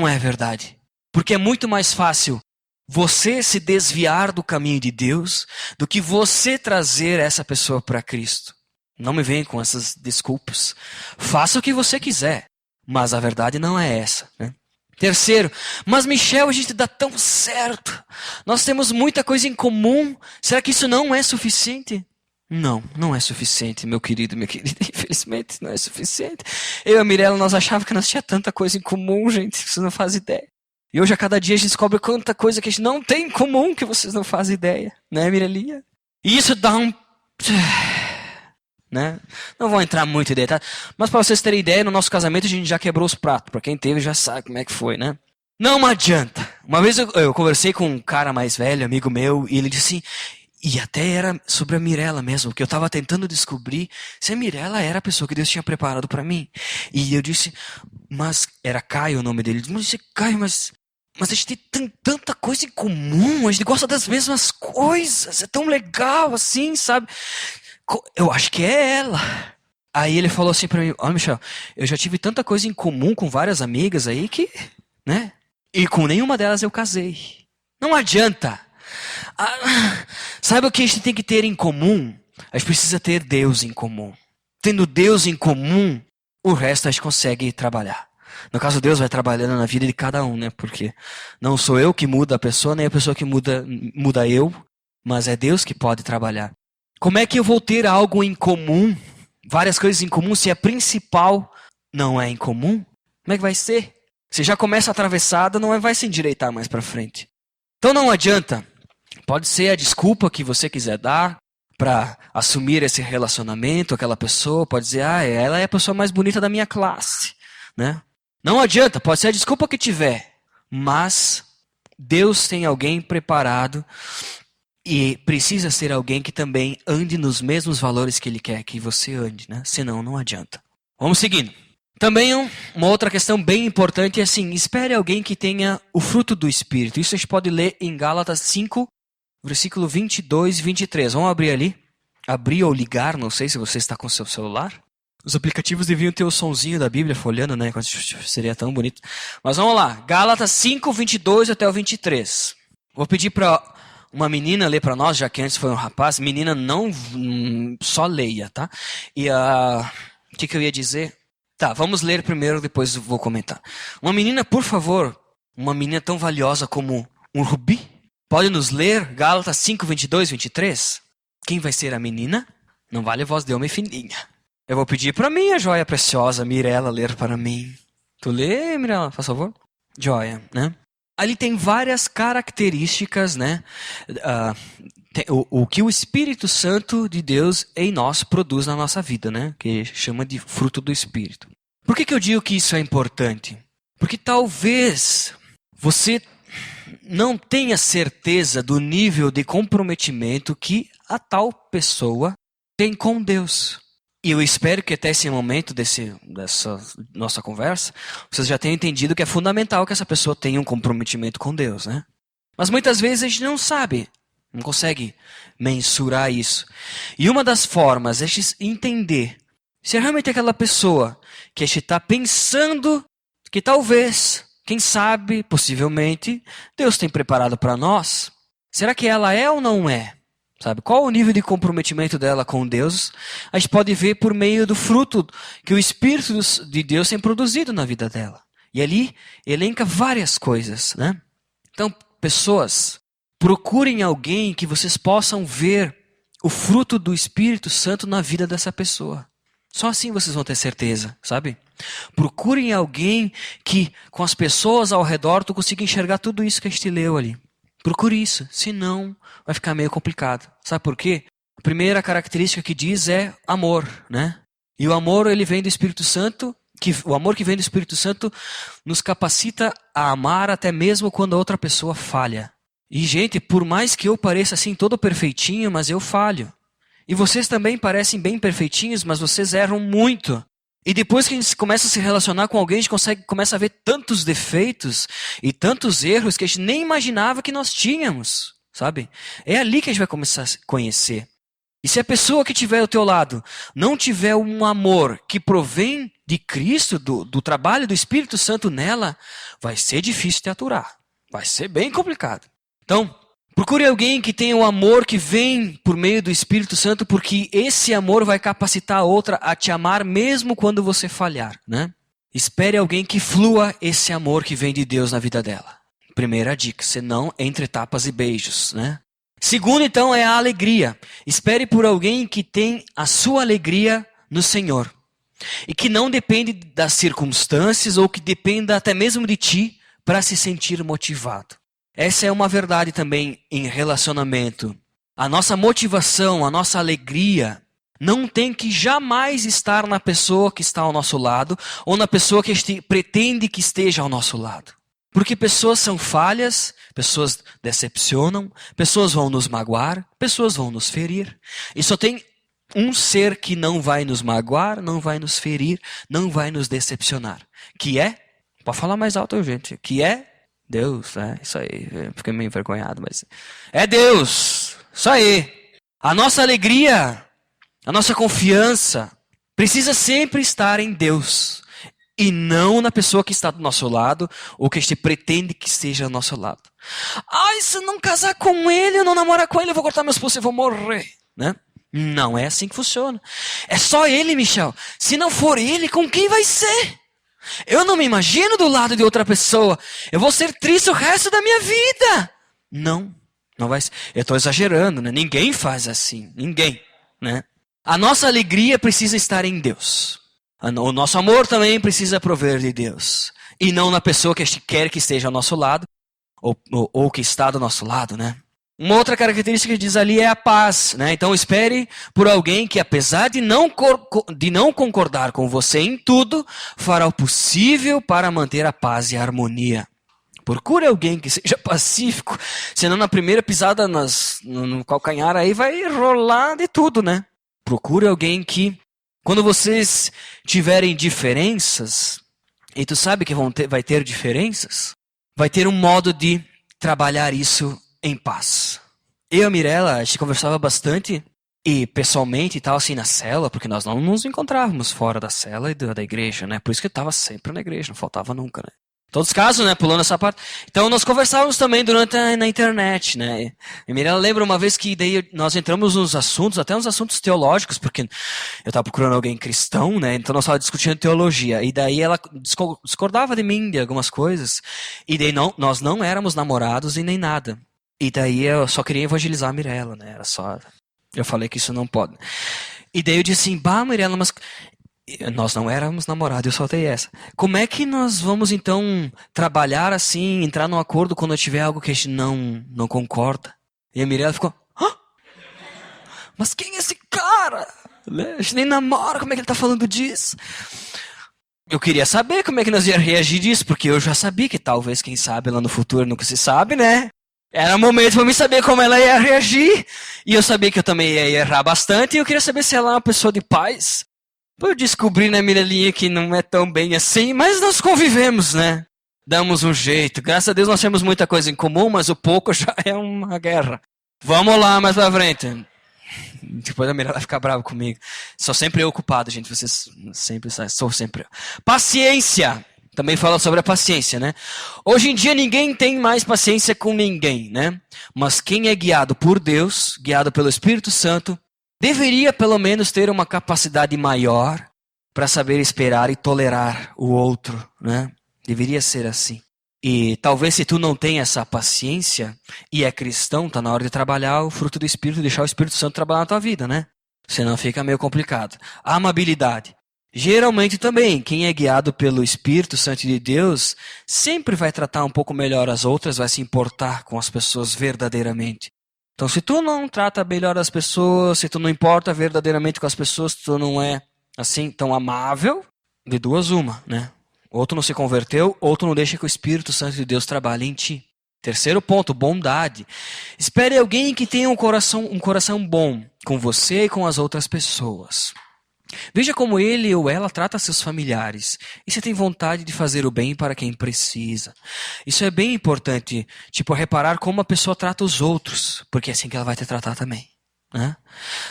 é verdade. Porque é muito mais fácil você se desviar do caminho de Deus do que você trazer essa pessoa para Cristo. Não me venha com essas desculpas. Faça o que você quiser, mas a verdade não é essa, né? Terceiro, mas Michel, a gente dá tão certo. Nós temos muita coisa em comum. Será que isso não é suficiente? Não, não é suficiente, meu querido, minha querida. Infelizmente, não é suficiente. Eu e a Mirella, nós achávamos que nós tínhamos tanta coisa em comum, gente, que vocês não fazem ideia. E hoje, a cada dia, a gente descobre quanta coisa que a gente não tem em comum que vocês não fazem ideia. Né, Mirelinha? E isso dá um... Né? Não vou entrar muito em detalhe, mas para vocês terem ideia, no nosso casamento a gente já quebrou os pratos. Para quem teve já sabe como é que foi, né? Não adianta. Uma vez eu conversei com um cara mais velho, amigo meu, e ele disse assim, e até era sobre a Mirella mesmo, porque eu estava tentando descobrir se a Mirella era a pessoa que Deus tinha preparado para mim. E eu disse, mas era Caio o nome dele. Ele disse, Caio, mas a gente tem tanta coisa em comum, a gente gosta das mesmas coisas, é tão legal assim, sabe? Eu acho que é ela. Aí ele falou assim pra mim, ó, Michel, eu já tive tanta coisa em comum com várias amigas aí que, né? E com nenhuma delas eu casei. Não adianta. Sabe o que a gente tem que ter em comum? A gente precisa ter Deus em comum. Tendo Deus em comum, o resto a gente consegue trabalhar. No caso, Deus vai trabalhando na vida de cada um, né? Porque não sou eu que muda a pessoa, nem a pessoa que muda eu, mas é Deus que pode trabalhar. Como é que eu vou ter algo em comum, várias coisas em comum, se a principal não é em comum? Como é que vai ser? Se já começa a atravessada, não vai se endireitar mais para frente. Então não adianta. Pode ser a desculpa que você quiser dar para assumir esse relacionamento, aquela pessoa, pode dizer, ela é a pessoa mais bonita da minha classe, né? Não adianta, pode ser a desculpa que tiver, mas Deus tem alguém preparado. E precisa ser alguém que também ande nos mesmos valores que Ele quer que você ande, né? Senão, não adianta. Vamos seguindo. Também uma outra questão bem importante é assim, espere alguém que tenha o fruto do Espírito. Isso a gente pode ler em Gálatas 5, versículo 22 e 23. Vamos abrir ali. Abrir ou ligar, não sei se você está com o seu celular. Os aplicativos deviam ter o sonzinho da Bíblia folhando, né? Seria tão bonito. Mas vamos lá. Gálatas 5, 22 até o 23. Vou pedir para uma menina ler para nós, já que antes foi um rapaz. Menina, não só leia, tá? E o que eu ia dizer? Tá, vamos ler primeiro, depois eu vou comentar. Uma menina, por favor, uma menina tão valiosa como um rubi, pode nos ler Gálatas 5, 22, 23? Quem vai ser a menina? Não vale a voz de homem fininha. Eu vou pedir para mim, a joia preciosa, Mirella, ler para mim. Tu lê, Mirella, por favor? Joia, né? Ali tem várias características, né? O que o Espírito Santo de Deus em nós produz na nossa vida, né? Que chama de fruto do Espírito. Por que eu digo que isso é importante? Porque talvez você não tenha certeza do nível de comprometimento que a tal pessoa tem com Deus. E eu espero que até esse momento dessa nossa conversa, vocês já tenham entendido que é fundamental que essa pessoa tenha um comprometimento com Deus, né? Mas muitas vezes a gente não sabe, não consegue mensurar isso. E uma das formas é a gente entender se é realmente aquela pessoa que a gente está pensando que talvez, quem sabe, possivelmente, Deus tem preparado para nós. Será que ela é ou não é? Sabe, qual o nível de comprometimento dela com Deus? A gente pode ver por meio do fruto que o Espírito de Deus tem produzido na vida dela. E ali elenca várias coisas, né? Então, pessoas, procurem alguém que vocês possam ver o fruto do Espírito Santo na vida dessa pessoa. Só assim vocês vão ter certeza, sabe? Procurem alguém que, com as pessoas ao redor, tu consiga enxergar tudo isso que a gente leu ali. Procure isso, senão vai ficar meio complicado. Sabe por quê? A primeira característica que diz é amor, né? E o amor, ele vem do Espírito Santo, o amor que vem do Espírito Santo nos capacita a amar até mesmo quando a outra pessoa falha. E, gente, por mais que eu pareça assim todo perfeitinho, mas eu falho. E vocês também parecem bem perfeitinhos, mas vocês erram muito. E depois que a gente começa a se relacionar com alguém, a gente começa a ver tantos defeitos e tantos erros que a gente nem imaginava que nós tínhamos, sabe? É ali que a gente vai começar a se conhecer. E se a pessoa que estiver ao teu lado não tiver um amor que provém de Cristo, do trabalho do Espírito Santo nela, vai ser difícil de aturar. Vai ser bem complicado. Então, procure alguém que tenha o amor que vem por meio do Espírito Santo, porque esse amor vai capacitar a outra a te amar mesmo quando você falhar, né? Espere alguém que flua esse amor que vem de Deus na vida dela. Primeira dica, senão entre tapas e beijos, né? Segundo, então, é a alegria. Espere por alguém que tem a sua alegria no Senhor. E que não depende das circunstâncias ou que dependa até mesmo de ti para se sentir motivado. Essa é uma verdade também em relacionamento. A nossa motivação, a nossa alegria não tem que jamais estar na pessoa que está ao nosso lado ou na pessoa que pretende que esteja ao nosso lado. Porque pessoas são falhas, pessoas decepcionam, pessoas vão nos magoar, pessoas vão nos ferir. E só tem um ser que não vai nos magoar, não vai nos ferir, não vai nos decepcionar. Que é, pode falar mais alto, gente, que é Deus, né? Isso aí, fiquei meio envergonhado, mas é Deus, isso aí. A nossa alegria, a nossa confiança precisa sempre estar em Deus e não na pessoa que está do nosso lado ou que este pretende que esteja ao nosso lado. Ai, se eu não casar com ele, eu não namorar com ele, eu vou cortar meus pulsos e vou morrer, né? Não é assim que funciona. É só ele, Michel. Se não for ele, com quem vai ser? Eu não me imagino do lado de outra pessoa. Eu vou ser triste o resto da minha vida. Não vai ser. Eu estou exagerando, né? Ninguém faz assim. Ninguém, né? A nossa alegria precisa estar em Deus. O nosso amor também precisa prover de Deus. E não na pessoa que quer que esteja ao nosso lado. Ou que está do nosso lado, né? Uma outra característica que diz ali é a paz, né? Então espere por alguém que, apesar de não concordar com você em tudo, fará o possível para manter a paz e a harmonia. Procure alguém que seja pacífico, senão na primeira pisada no calcanhar aí vai rolar de tudo, né? Procure alguém que, quando vocês tiverem diferenças, e tu sabe que vai ter diferenças, vai ter um modo de trabalhar isso em paz. Eu e a Mirella, a gente conversava bastante, e pessoalmente e tal, assim, na cela, porque nós não nos encontrávamos fora da cela e da igreja, né? Por isso que eu estava sempre na igreja, não faltava nunca, né? Em todos os casos, né? Pulando essa parte. Então, nós conversávamos também na internet, né? E a Mirella lembra uma vez que daí nós entramos nos assuntos, até uns assuntos teológicos, porque eu estava procurando alguém cristão, né? Então, nós estávamos discutindo teologia. E daí ela discordava de mim, de algumas coisas. E daí nós não éramos namorados e nem nada. E daí eu só queria evangelizar a Mirella, né? Era só... Eu falei que isso não pode. E daí eu disse assim, bah, Mirella, mas... Nós não éramos namorados, eu soltei essa. Como é que nós vamos, então, trabalhar assim, entrar num acordo quando tiver algo que a gente não concorda? E a Mirella ficou... Hã? Mas quem é esse cara? A gente nem namora, como é que ele tá falando disso? Eu queria saber como é que nós ia reagir disso, porque eu já sabia que talvez, quem sabe, lá no futuro nunca se sabe, né? Era um momento para mim saber como ela ia reagir. E eu sabia que eu também ia errar bastante. E eu queria saber se ela é uma pessoa de paz. Eu descobri na Mirelinha que não é tão bem assim. Mas nós convivemos, né? Damos um jeito. Graças a Deus nós temos muita coisa em comum. Mas o pouco já é uma guerra. Vamos lá, mais pra frente. Depois a Mirella vai ficar brava comigo. Sou sempre eu ocupado, gente. Vocês sempre sou sempre eu. Paciência. Também fala sobre a paciência, né? Hoje em dia ninguém tem mais paciência com ninguém, né? Mas quem é guiado por Deus, guiado pelo Espírito Santo, deveria pelo menos ter uma capacidade maior para saber esperar e tolerar o outro, né? Deveria ser assim. E talvez se tu não tem essa paciência e é cristão, tá na hora de trabalhar o fruto do Espírito, deixar o Espírito Santo trabalhar na tua vida, né? Senão fica meio complicado. A amabilidade. Geralmente também, quem é guiado pelo Espírito Santo de Deus, sempre vai tratar um pouco melhor as outras, vai se importar com as pessoas verdadeiramente. Então, se tu não trata melhor as pessoas, se tu não importa verdadeiramente com as pessoas, tu não é assim tão amável, de duas uma, né? Ou tu não se converteu, ou tu não deixa que o Espírito Santo de Deus trabalhe em ti. Terceiro ponto, bondade. Espere alguém que tenha um coração bom com você e com as outras pessoas. Veja como ele ou ela trata seus familiares. E você tem vontade de fazer o bem para quem precisa. Isso é bem importante. Tipo, reparar como a pessoa trata os outros. Porque é assim que ela vai te tratar também. Né?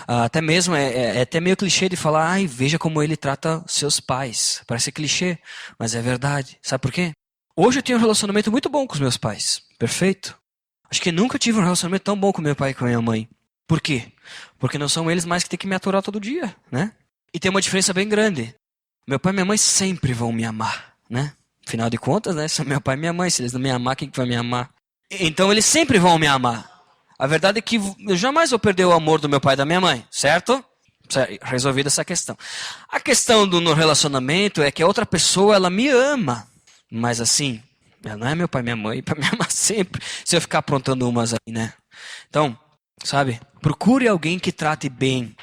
Até mesmo, é até meio clichê de falar, ai, veja como ele trata seus pais. Parece clichê, mas é verdade. Sabe por quê? Hoje eu tenho um relacionamento muito bom com os meus pais. Perfeito. Acho que nunca tive um relacionamento tão bom com meu pai e com a minha mãe. Por quê? Porque não são eles mais que têm que me aturar todo dia, né? E tem uma diferença bem grande. Meu pai e minha mãe sempre vão me amar, né? Afinal de contas, né? São meu pai e minha mãe. Se eles não me amar, quem que vai me amar? Então eles sempre vão me amar. A verdade é que eu jamais vou perder o amor do meu pai e da minha mãe, certo? Resolvida essa questão. A questão no relacionamento é que a outra pessoa, ela me ama. Mas assim, ela não é meu pai e minha mãe para me amar sempre. Se eu ficar aprontando umas aí, né? Então, sabe? Procure alguém que trate bem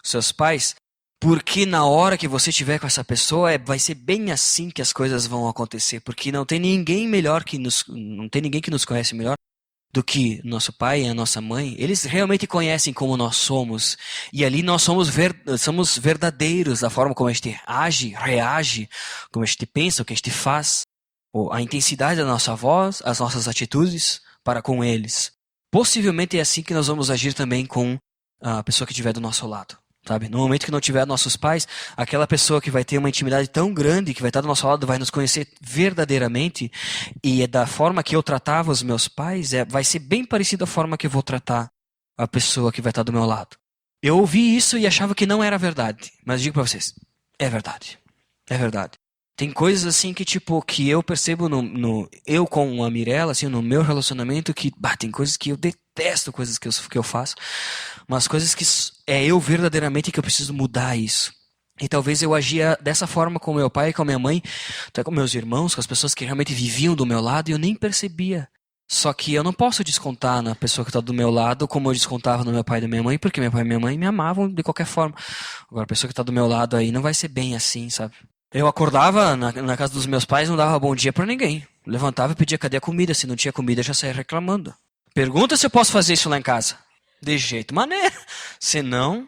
seus pais, porque na hora que você estiver com essa pessoa, vai ser bem assim que as coisas vão acontecer. Porque não tem ninguém melhor não tem ninguém que nos conhece melhor do que nosso pai e a nossa mãe. Eles realmente conhecem como nós somos. E ali nós somos verdadeiros da forma como a gente age, reage, como a gente pensa, o que a gente faz. A intensidade da nossa voz, as nossas atitudes para com eles. Possivelmente é assim que nós vamos agir também com a pessoa que estiver do nosso lado. Sabe? No momento que não tiver nossos pais, aquela pessoa que vai ter uma intimidade tão grande, que vai estar do nosso lado, vai nos conhecer verdadeiramente, e é da forma que eu tratava os meus pais, vai ser bem parecido à forma que eu vou tratar a pessoa que vai estar do meu lado. Eu ouvi isso e achava que não era verdade, mas digo para vocês, é verdade. É verdade. Tem coisas assim que que eu percebo eu com a Mirella, assim, no meu relacionamento, que tem coisas que eu detesto, coisas que eu faço, mas coisas que é eu verdadeiramente que eu preciso mudar isso. E talvez eu agia dessa forma com meu pai e com a minha mãe, até com meus irmãos, com as pessoas que realmente viviam do meu lado, e eu nem percebia. Só que eu não posso descontar na pessoa que está do meu lado como eu descontava no meu pai e da minha mãe, porque meu pai e minha mãe me amavam de qualquer forma. Agora, a pessoa que está do meu lado aí não vai ser bem assim, sabe? Eu acordava na casa dos meus pais, não dava bom dia pra ninguém. Levantava e pedia cadê a comida. Se não tinha comida, já saía reclamando. Pergunta se eu posso fazer isso lá em casa. De jeito maneiro. Se não,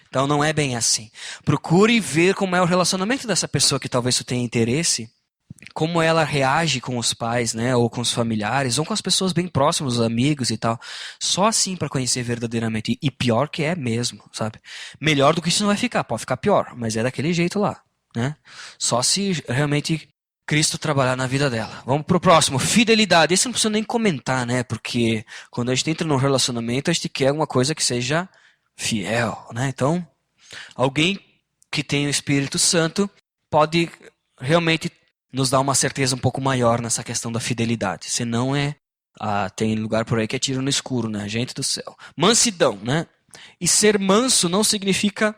então não é bem assim. Procure ver como é o relacionamento dessa pessoa que talvez tu tenha interesse. Como ela reage com os pais, né? Ou com os familiares, ou com as pessoas bem próximas, os amigos e tal. Só assim pra conhecer verdadeiramente. E pior que é mesmo, sabe? Melhor do que isso não vai ficar. Pode ficar pior, mas é daquele jeito lá. Né? Só se realmente Cristo trabalhar na vida dela. Vamos pro próximo, fidelidade. Esse não precisa nem comentar, né? Porque quando a gente entra num relacionamento, a gente quer uma coisa que seja fiel, né? Então, alguém que tem o Espírito Santo pode realmente nos dar uma certeza um pouco maior nessa questão da fidelidade. Senão tem lugar por aí que é tiro no escuro, né? Gente do céu. Mansidão, né? E ser manso não significa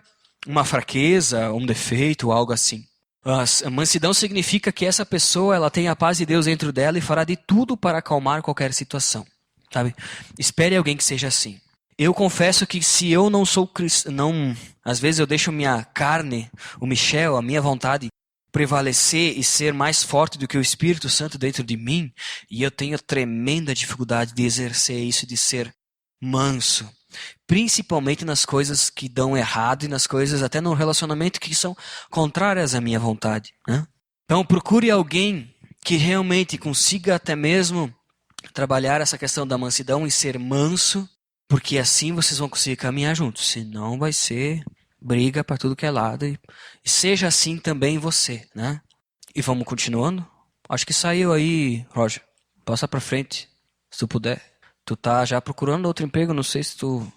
uma fraqueza, um defeito, algo assim. A mansidão significa que essa pessoa ela tem a paz de Deus dentro dela e fará de tudo para acalmar qualquer situação. Sabe? Espere alguém que seja assim. Eu confesso que se eu não sou cristão, às vezes eu deixo minha carne, o Michel, a minha vontade, prevalecer e ser mais forte do que o Espírito Santo dentro de mim, e eu tenho tremenda dificuldade de exercer isso, de ser manso. Principalmente nas coisas que dão errado e nas coisas até no relacionamento que são contrárias à minha vontade, né? Então procure alguém que realmente consiga até mesmo trabalhar essa questão da mansidão e ser manso, porque assim vocês vão conseguir caminhar juntos. Senão vai ser briga para tudo que é lado. E seja assim também você, né? E vamos continuando? Acho que saiu aí, Roger. Passa para frente, se tu puder. Tu tá já procurando outro emprego, não sei se tu...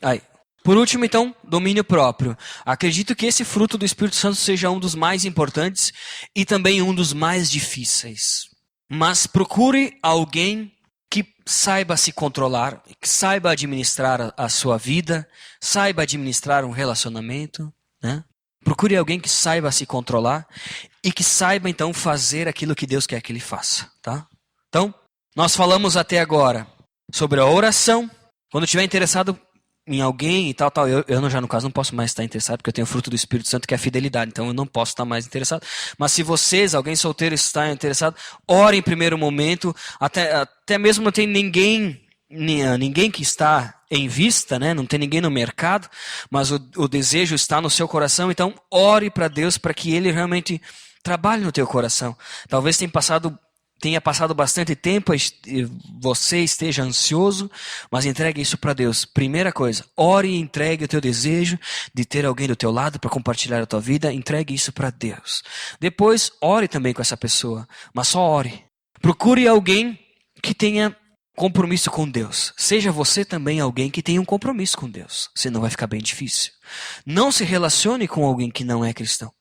Aí. Por último, então, domínio próprio. Acredito que esse fruto do Espírito Santo seja um dos mais importantes e também um dos mais difíceis. Mas procure alguém que saiba se controlar, que saiba administrar a sua vida, saiba administrar um relacionamento, né? Procure alguém que saiba se controlar e que saiba, então, fazer aquilo que Deus quer que ele faça, tá? Então, nós falamos até agora sobre a oração. Quando estiver interessado em alguém e tal. Eu já, no caso, não posso mais estar interessado, porque eu tenho o fruto do Espírito Santo, que é a fidelidade. Então, eu não posso estar mais interessado. Mas se vocês, alguém solteiro, está interessado, ore em primeiro momento. Até mesmo não tem ninguém que está em vista, né? Não tem ninguém no mercado, mas o desejo está no seu coração. Então, ore para Deus para que Ele realmente trabalhe no teu coração. Talvez tenha passado tenha passado bastante tempo, você esteja ansioso, mas entregue isso para Deus. Primeira coisa, ore e entregue o teu desejo de ter alguém do teu lado para compartilhar a tua vida, entregue isso para Deus. Depois, ore também com essa pessoa, mas só ore. Procure alguém que tenha compromisso com Deus. Seja você também alguém que tenha um compromisso com Deus, senão vai ficar bem difícil. Não se relacione com alguém que não é cristão.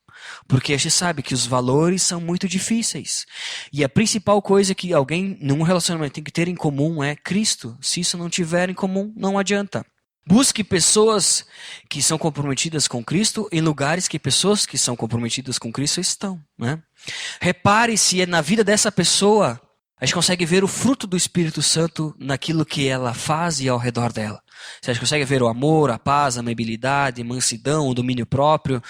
Porque a gente sabe que os valores são muito difíceis. E a principal coisa que alguém num relacionamento tem que ter em comum é Cristo. Se isso não tiver em comum, não adianta. Busque pessoas que são comprometidas com Cristo em lugares que pessoas que são comprometidas com Cristo estão, né? Repare se na vida dessa pessoa a gente consegue ver o fruto do Espírito Santo naquilo que ela faz e ao redor dela. Se a gente consegue ver o amor, a paz, a amabilidade, a mansidão, o domínio próprio,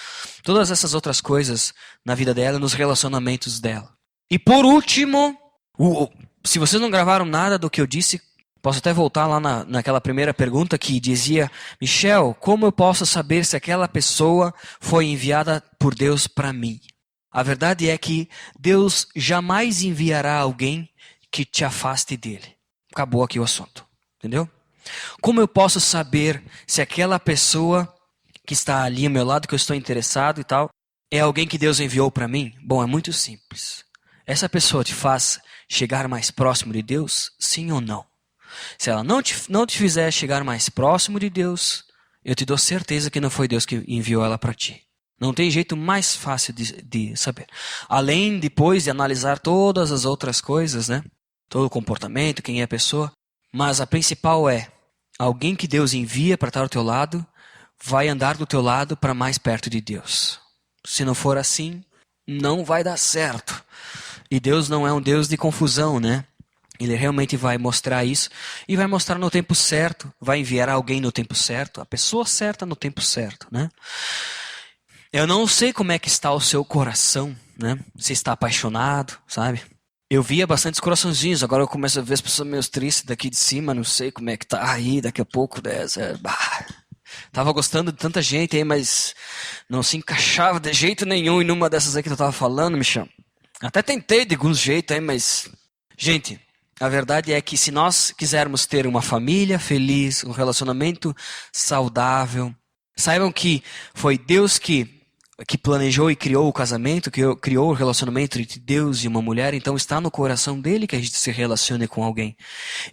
todas essas outras coisas na vida dela, nos relacionamentos dela. E por último, se vocês não gravaram nada do que eu disse, posso até voltar lá naquela primeira pergunta que dizia: Michel, como eu posso saber se aquela pessoa foi enviada por Deus para mim? A verdade é que Deus jamais enviará alguém que te afaste dele. Acabou aqui o assunto, entendeu? Como eu posso saber se aquela pessoa que está ali ao meu lado, que eu estou interessado e tal, é alguém que Deus enviou para mim? Bom, é muito simples. Essa pessoa te faz chegar mais próximo de Deus, sim ou não? Se ela não te fizer chegar mais próximo de Deus, eu te dou certeza que não foi Deus que enviou ela para ti. Não tem jeito mais fácil de saber. Além, depois de analisar todas as outras coisas, né? Todo o comportamento, quem é a pessoa. Mas a principal é, alguém que Deus envia para estar ao teu lado, vai andar do teu lado para mais perto de Deus. Se não for assim, não vai dar certo. E Deus não é um Deus de confusão, né? Ele realmente vai mostrar isso e vai mostrar no tempo certo, vai enviar alguém no tempo certo, a pessoa certa no tempo certo, né? Eu não sei como é que está o seu coração, né? Se está apaixonado, sabe? Eu via bastantes coraçãozinhos, agora eu começo a ver as pessoas meio tristes daqui de cima, não sei como é que tá aí, daqui a pouco, tava gostando de tanta gente aí, mas não se encaixava de jeito nenhum em numa dessas aí que tu tava falando, Michel. Até tentei de alguns jeitos aí, mas... Gente, a verdade é que se nós quisermos ter uma família feliz, um relacionamento saudável, saibam que foi Deus que planejou e criou o casamento, que criou o relacionamento entre Deus e uma mulher, então está no coração dele que a gente se relacione com alguém.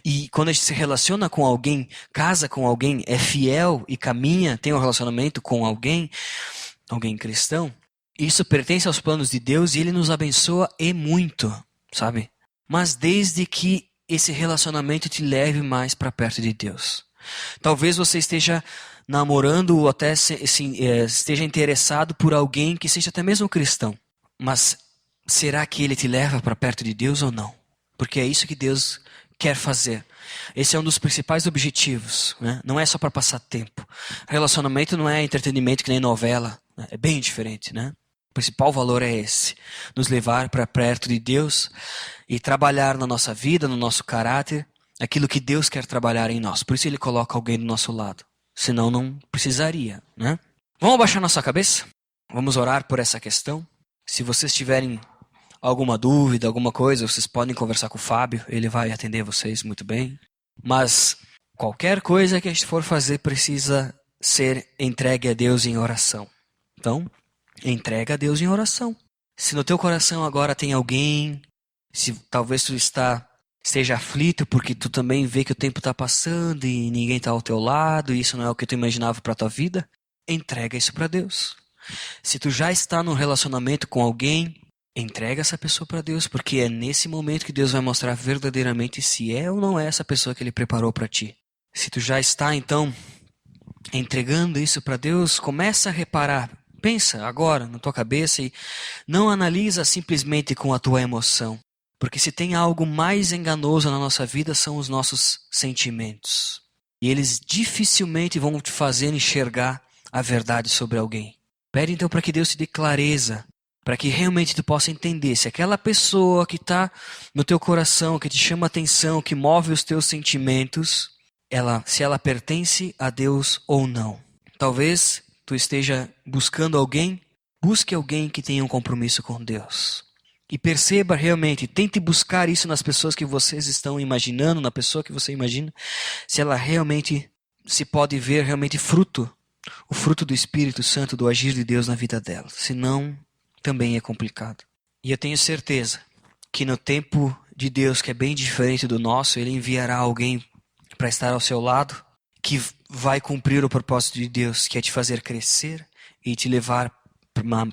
E quando a gente se relaciona com alguém, casa com alguém, é fiel e caminha, tem um relacionamento com alguém cristão, isso pertence aos planos de Deus e ele nos abençoa e muito, sabe? Mas desde que esse relacionamento te leve mais para perto de Deus. Talvez você esteja namorando ou até esteja interessado por alguém que seja até mesmo cristão. Mas será que ele te leva para perto de Deus ou não? Porque é isso que Deus quer fazer. Esse é um dos principais objetivos, né? Não é só para passar tempo. Relacionamento não é entretenimento que nem novela. Né? É bem diferente, né? O principal valor é esse. Nos levar para perto de Deus e trabalhar na nossa vida, no nosso caráter, aquilo que Deus quer trabalhar em nós. Por isso ele coloca alguém do nosso lado. Senão não precisaria, né? Vamos abaixar nossa cabeça? Vamos orar por essa questão? Se vocês tiverem alguma dúvida, alguma coisa, vocês podem conversar com o Fábio. Ele vai atender vocês muito bem. Mas qualquer coisa que a gente for fazer precisa ser entregue a Deus em oração. Então, entrega a Deus em oração. Se no teu coração agora tem alguém, se talvez tu esteja aflito porque tu também vê que o tempo está passando e ninguém está ao teu lado e isso não é o que tu imaginava para a tua vida, entrega isso para Deus. Se tu já está num relacionamento com alguém, entrega essa pessoa para Deus, porque é nesse momento que Deus vai mostrar verdadeiramente se é ou não é essa pessoa que Ele preparou para ti. Se tu já está, então, entregando isso para Deus, começa a reparar. Pensa agora na tua cabeça e não analisa simplesmente com a tua emoção. Porque se tem algo mais enganoso na nossa vida são os nossos sentimentos. E eles dificilmente vão te fazer enxergar a verdade sobre alguém. Pede então para que Deus te dê clareza, para que realmente tu possa entender se aquela pessoa que está no teu coração, que te chama a atenção, que move os teus sentimentos, se ela pertence a Deus ou não. Talvez tu esteja buscando alguém, busque alguém que tenha um compromisso com Deus. E perceba realmente, tente buscar isso nas pessoas que vocês estão imaginando, na pessoa que você imagina, se ela realmente, se pode ver realmente fruto, o fruto do Espírito Santo, do agir de Deus na vida dela. Senão, também é complicado. E eu tenho certeza que no tempo de Deus, que é bem diferente do nosso, Ele enviará alguém para estar ao seu lado, que vai cumprir o propósito de Deus, que é te fazer crescer e te levar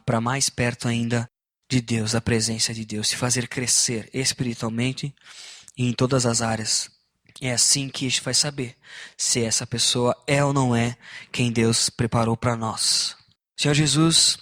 para mais perto ainda de Deus, da presença de Deus, te fazer crescer espiritualmente e em todas as áreas. É assim que a gente vai saber se essa pessoa é ou não é quem Deus preparou para nós. Senhor Jesus,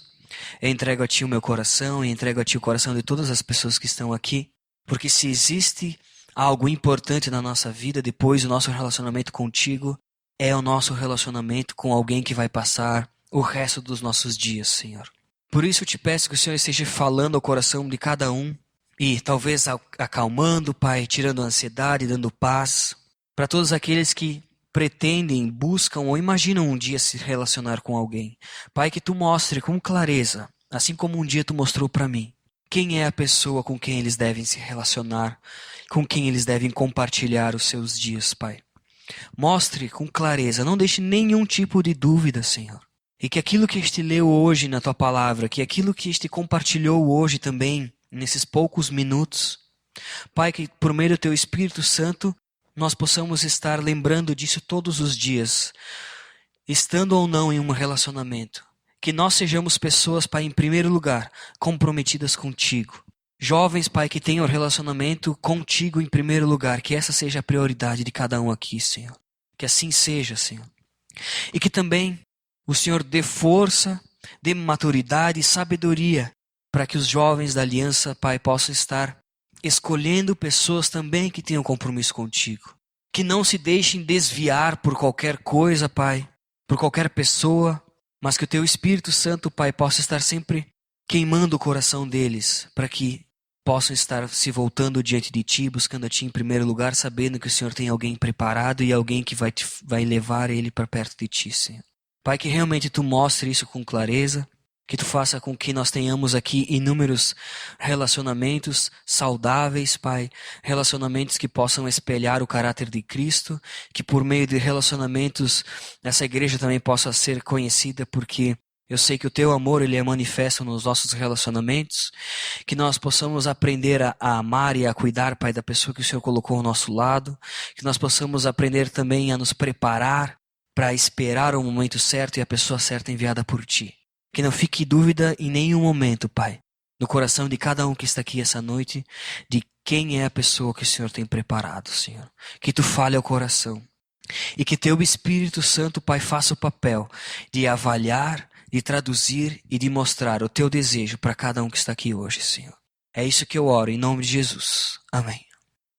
eu entrego a Ti o meu coração e entrego a Ti o coração de todas as pessoas que estão aqui, porque se existe algo importante na nossa vida depois do nosso relacionamento contigo, é o nosso relacionamento com alguém que vai passar o resto dos nossos dias, Senhor. Por isso eu te peço que o Senhor esteja falando ao coração de cada um e talvez acalmando, Pai, tirando a ansiedade, dando paz para todos aqueles que pretendem, buscam ou imaginam um dia se relacionar com alguém. Pai, que Tu mostre com clareza, assim como um dia Tu mostrou para mim, quem é a pessoa com quem eles devem se relacionar, com quem eles devem compartilhar os seus dias, Pai. Mostre com clareza, não deixe nenhum tipo de dúvida, Senhor. E que aquilo que este leu hoje na Tua palavra, que aquilo que este compartilhou hoje também, nesses poucos minutos, Pai, que por meio do Teu Espírito Santo, nós possamos estar lembrando disso todos os dias, estando ou não em um relacionamento. Que nós sejamos pessoas, Pai, em primeiro lugar, comprometidas contigo. Jovens, Pai, que tenham relacionamento contigo em primeiro lugar, que essa seja a prioridade de cada um aqui, Senhor. Que assim seja, Senhor. E que também o Senhor dê força, dê maturidade e sabedoria para que os jovens da aliança, Pai, possam estar escolhendo pessoas também que tenham compromisso contigo. Que não se deixem desviar por qualquer coisa, Pai, por qualquer pessoa, mas que o Teu Espírito Santo, Pai, possa estar sempre queimando o coração deles, para que possam estar se voltando diante de Ti, buscando a Ti em primeiro lugar, sabendo que o Senhor tem alguém preparado e alguém que vai levar ele para perto de Ti, Senhor. Pai, que realmente Tu mostre isso com clareza, que Tu faça com que nós tenhamos aqui inúmeros relacionamentos saudáveis, Pai, relacionamentos que possam espelhar o caráter de Cristo, que por meio de relacionamentos essa igreja também possa ser conhecida, porque eu sei que o Teu amor, ele é manifesto nos nossos relacionamentos, que nós possamos aprender a amar e a cuidar, Pai, da pessoa que o Senhor colocou ao nosso lado, que nós possamos aprender também a nos preparar para esperar o momento certo e a pessoa certa enviada por Ti. Que não fique dúvida em nenhum momento, Pai, no coração de cada um que está aqui essa noite, de quem é a pessoa que o Senhor tem preparado, Senhor. Que Tu fale ao coração. E que Teu Espírito Santo, Pai, faça o papel de avaliar, de traduzir e de mostrar o Teu desejo para cada um que está aqui hoje, Senhor. É isso que eu oro, em nome de Jesus. Amém.